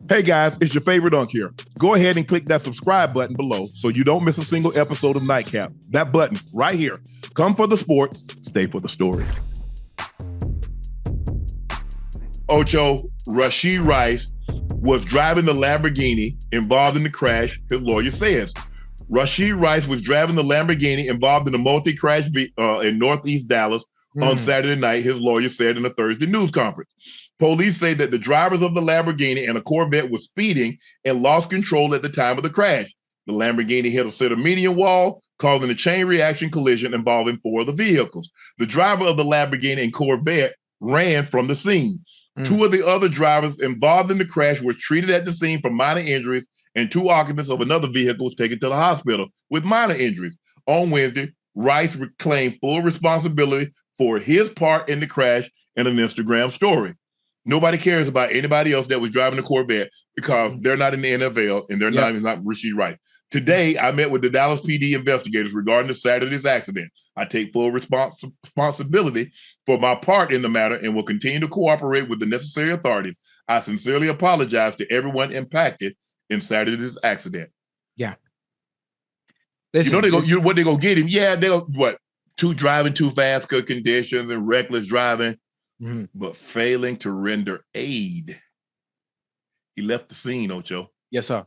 Hey guys, it's your favorite Unc here. Go ahead and click that subscribe button below so you don't miss a single episode of Nightcap. That button right here. Come for the sports, stay for the stories. Ocho, Rashee Rice was driving the Lamborghini involved in the crash, his lawyer says. Rashee Rice was driving the Lamborghini involved in a multi-crash in Northeast Dallas on Saturday night, his lawyer said in a Thursday news conference. Police say that the drivers of the Lamborghini and a Corvette were speeding and lost control at the time of the crash. The Lamborghini hit a center median wall, causing a chain reaction collision involving four of the vehicles. The driver of the Lamborghini and Corvette ran from the scene. Two of the other drivers involved in the crash were treated at the scene for minor injuries, and two occupants of another vehicle was taken to the hospital with minor injuries. On Wednesday, Rice claimed full responsibility for his part in the crash in an Instagram story. Nobody cares about anybody else that was driving the Corvette because they're not in the NFL and they're not Rashee Rice. Today, I met with the Dallas PD investigators regarding the Saturday's accident. I take full responsibility for my part in the matter and will continue to cooperate with the necessary authorities. I sincerely apologize to everyone impacted in Saturday's accident. Yeah. Listen, what they gonna get him? Yeah, they'll driving too fast conditions and reckless driving. But failing to render aid. He left the scene, Ocho. Yes, sir.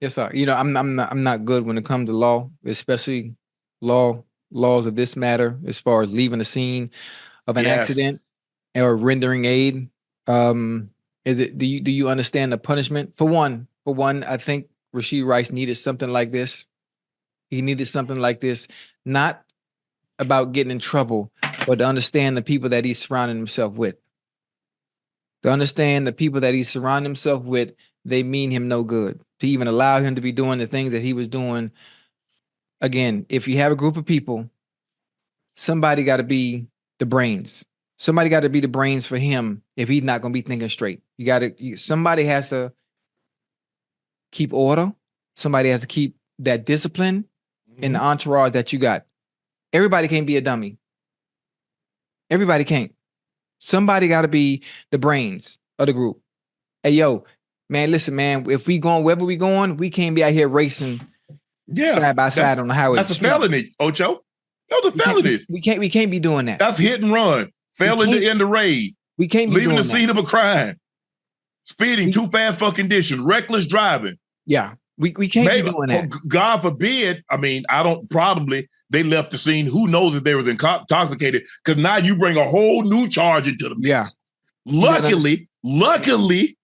Yes, sir. You know, I'm not good when it comes to law, especially laws of this matter, as far as leaving the scene of an accident or rendering aid. Do you understand the punishment? For one, I think Rashee Rice needed something like this. He needed something like this, not about getting in trouble, but to understand the people that he's surrounding himself with. To understand the people that he's surrounding himself with, they mean him no good. To even allow him to be doing the things that he was doing. Again, if you have a group of people, somebody got to be the brains. Somebody got to be the brains for him if he's not going to be thinking straight. Somebody has to keep order. Somebody has to keep that discipline in the entourage that you got. Everybody can't be a dummy. Everybody can't. Somebody got to be the brains of the group. Hey, yo, man, listen, man, if we going wherever we going, we can't be out here racing side by side on the highway. That's a felony, Ocho. Those are felonies. We can't be doing that. That's hit and run. Failing to end the raid. We can't be leaving the scene of a crime. Speeding too fast for conditions. Reckless driving. Yeah. We can't be doing that. God forbid. I mean, they left the scene. Who knows if they was intoxicated? Because now you bring a whole new charge into the mix. Yeah. Luckily,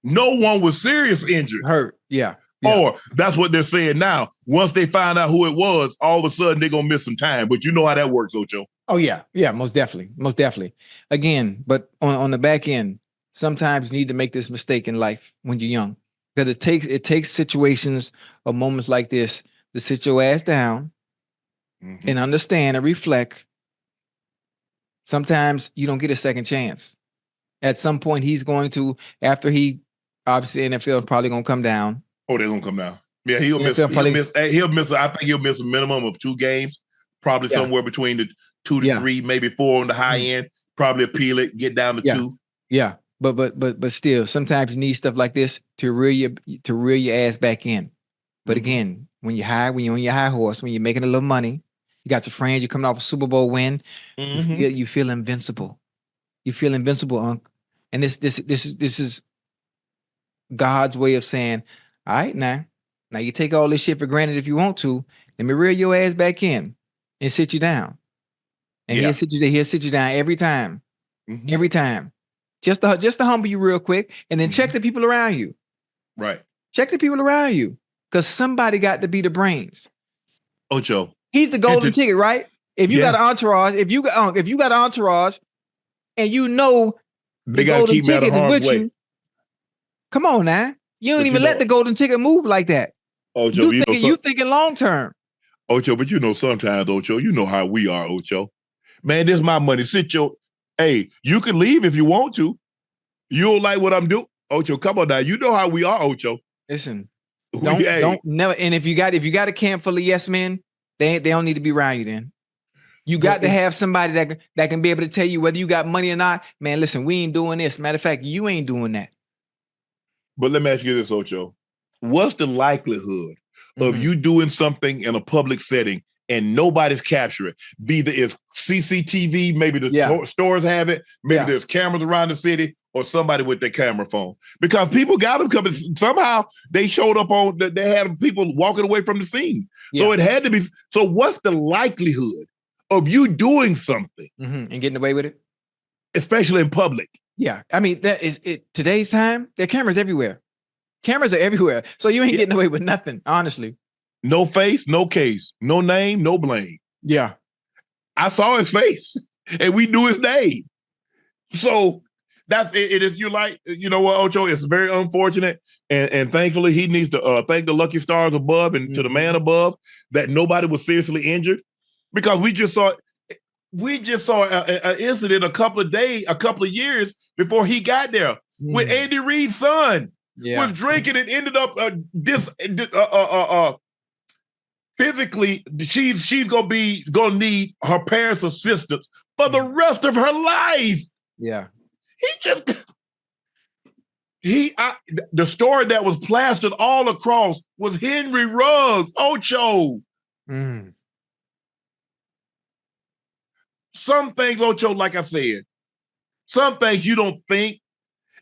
no one was seriously injured. Hurt. Yeah. Or that's what they're saying now. Once they find out who it was, all of a sudden they're going to miss some time. But you know how that works, Ocho. Oh, yeah. Yeah, most definitely. Most definitely. Again, but on the back end, sometimes you need to make this mistake in life when you're young. Because it takes situations or moments like this to sit your ass down and understand and reflect. Sometimes you don't get a second chance. At some point, he's going to, obviously NFL is probably going to come down. Oh, they're going to come down. Yeah, he'll miss. I think he'll miss a minimum of 2 games, probably somewhere between the 2 to 3, maybe 4 on the high end. Probably appeal it, get down to 2. Yeah. But still, sometimes you need stuff like this to reel your ass back in. But again, when you're on your high horse, when you're making a little money, you got your friends, you're coming off a Super Bowl win, you feel invincible. You feel invincible, Unc. And this is God's way of saying, all right, now you take all this shit for granted if you want to. Let me reel your ass back in and sit you down. And he'll sit you down every time. Every time. Just to humble you real quick, and then check the people around you. Right. Check the people around you, because somebody got to be the brains. Ocho, he's the golden ticket, right? If you got an entourage, if you got an entourage, and you know they got to keep him out of harm's way. Come on now, you don't even let the golden ticket move like that. Ocho, you thinking long term. Ocho, but sometimes, Ocho, you know how we are, Ocho. Man, this is my money. Hey, you can leave if you want to. You don't like what I'm doing, Ocho. Come on now. You know how we are, Ocho. Listen, don't never. And if you got a camp full of yes men, they don't need to be around you. Then you got to have somebody that can be able to tell you whether you got money or not. Man, listen, we ain't doing this. Matter of fact, you ain't doing that. But let me ask you this, Ocho. What's the likelihood of you doing something in a public setting and nobody's capturing it? Be it's CCTV, maybe the stores have it, maybe there's cameras around the city, or somebody with their camera phone. Because people got them coming. Somehow they showed up they had people walking away from the scene. So it had to be. So what's the likelihood of you doing something and getting away with it? Especially in public. Yeah. I mean, that is it. Today's time, there are cameras everywhere. Cameras are everywhere. So you ain't getting away with nothing, honestly. No face, no case, no name, no blame. Yeah. I saw his face and we knew his name. So that's it. Is you like, you know what, Ocho, it's very unfortunate. And thankfully he needs to thank the lucky stars above and to the man above that nobody was seriously injured, because we just saw an incident a couple of years before he got there with Andy Reid's son. Was drinking and ended up physically. She's gonna need her parents' assistance for the rest of her life. Yeah, the story that was plastered all across was Henry Ruggs, Ocho. Some things, Ocho, like I said, some things you don't think.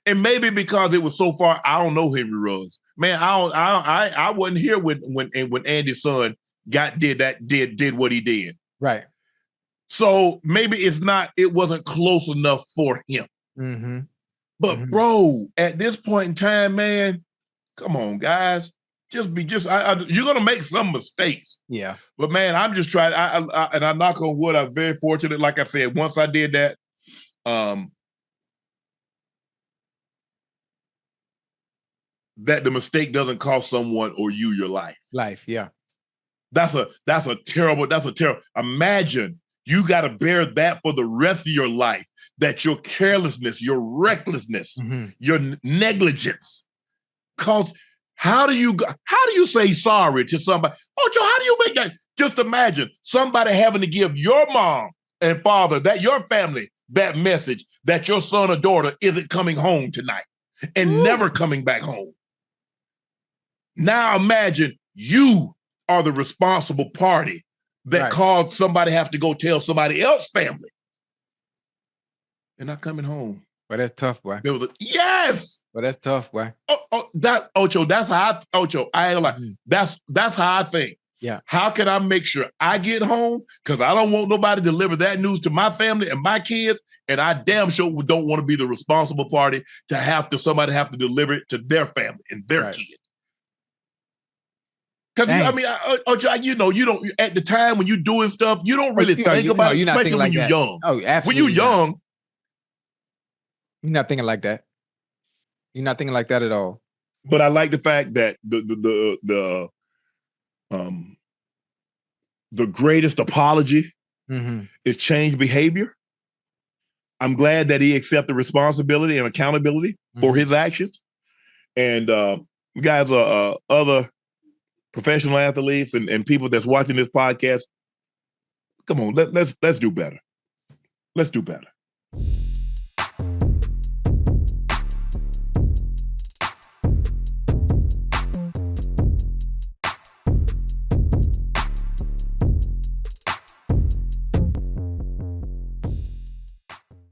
And maybe because it was so far, I don't know Henry Ruggs. Man, I wasn't here when Andy's son did what he did. Right. So maybe it wasn't close enough for him. But bro, at this point in time, man, come on, guys. You're gonna make some mistakes. Yeah. But man, I'm just trying. And I knock on wood, I'm very fortunate. Like I said, once I did that, that the mistake doesn't cost someone or you your life. Yeah. That's a terrible. Imagine you got to bear that for the rest of your life. That your carelessness, your recklessness, your negligence cause. How do you say sorry to somebody? Ocho, how do you make that? Just imagine somebody having to give your mom and father, your family, that message that your son or daughter isn't coming home tonight and never coming back home. Now imagine you are the responsible party that caused somebody have to go tell somebody else's family they're not coming home. But that's tough, boy. Yes. But that's tough, boy. Ocho, that's how I ain't like. That's how I think. Yeah. How can I make sure I get home? Because I don't want nobody to deliver that news to my family and my kids, and I damn sure don't want to be the responsible party to somebody have to deliver it to their family and their kid. Because I mean, Ocho, you don't at the time when you're doing stuff, you don't really think about it, especially when you're young. Oh, absolutely. When you're young, you're not thinking like that. You're not thinking like that at all. But I like the fact that the greatest apology is change behavior. I'm glad that he accepted responsibility and accountability for his actions. And you guys are other professional athletes and people that's watching this podcast. Come on, let's do better. Let's do better.